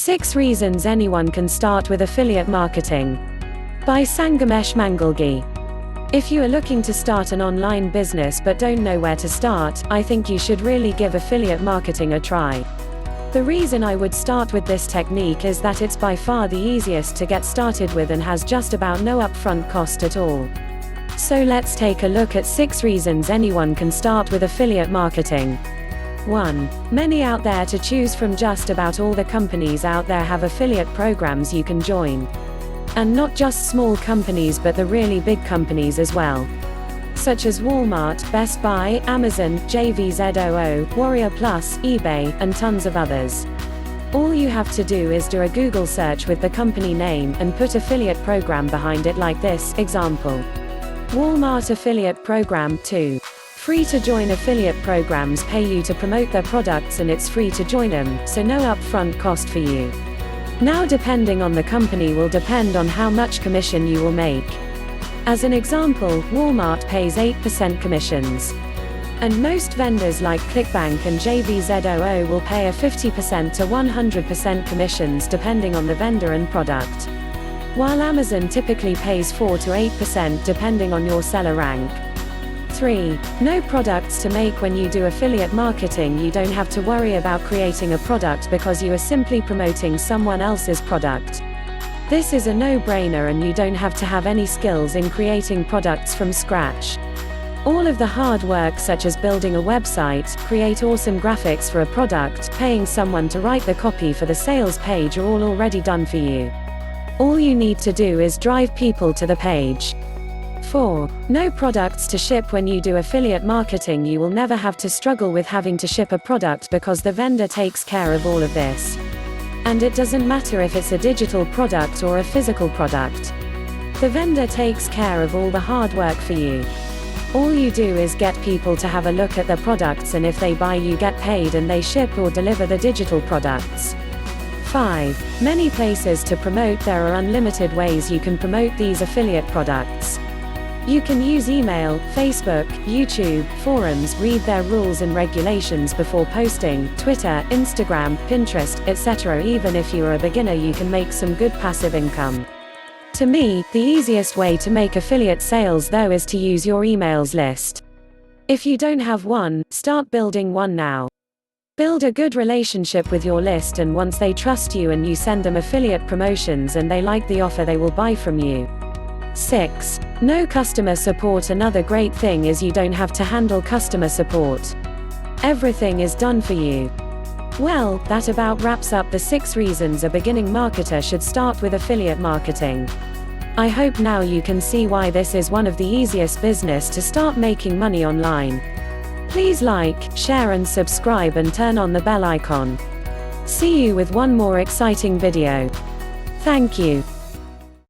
6 Reasons Anyone Can Start with Affiliate Marketing by Sangamesh Mangalgi. If you are looking to start an online business but don't know where to start, I think you should really give affiliate marketing a try. The reason I would start with this technique is that it's by far the easiest to get started with and has just about no upfront cost at all. So let's take a look at 6 reasons anyone can start with affiliate marketing. 1. Many out there to choose from. Just about all the companies out there have affiliate programs you can join. And not just small companies but the really big companies as well. Such as Walmart, Best Buy, Amazon, JVZOO, Warrior Plus, eBay, and tons of others. All you have to do is do a Google search with the company name and put affiliate program behind it like this. Example: Walmart affiliate program 2. Free to join. Affiliate programs pay you to promote their products and it's free to join them, so no upfront cost for you. Now depending on the company will depend on how much commission you will make. As an example, Walmart pays 8% commissions. And most vendors like ClickBank and JVZOO will pay a 50% to 100% commissions depending on the vendor and product. While Amazon typically pays 4 to 8% depending on your seller rank. 3. No products to make. When you do affiliate marketing, you don't have to worry about creating a product because you are simply promoting someone else's product. This is a no-brainer and you don't have to have any skills in creating products from scratch. All of the hard work such as building a website, create awesome graphics for a product, paying someone to write the copy for the sales page are all already done for you. All you need to do is drive people to the page. 4. No products to ship. When you do affiliate marketing, you will never have to struggle with having to ship a product because the vendor takes care of all of this. And it doesn't matter if it's a digital product or a physical product. The vendor takes care of all the hard work for you. All you do is get people to have a look at the products, and if they buy, you get paid and they ship or deliver the digital products. 5. Many places to promote. There are unlimited ways you can promote these affiliate products. You can use email, Facebook, YouTube, forums, read their rules and regulations before posting, Twitter, Instagram, Pinterest, etc. Even if you are a beginner, you can make some good passive income. To me, the easiest way to make affiliate sales though is to use your emails list. If you don't have one, start building one now. Build a good relationship with your list, and once they trust you and you send them affiliate promotions and they like the offer, they will buy from you. 6. No customer support. Another great thing is you don't have to handle customer support. Everything is done for you. Well, that about wraps up the 6 reasons a beginning marketer should start with affiliate marketing. I hope now you can see why this is one of the easiest business to start making money online. Please like, share and subscribe and turn on the bell icon. See you with one more exciting video. Thank you.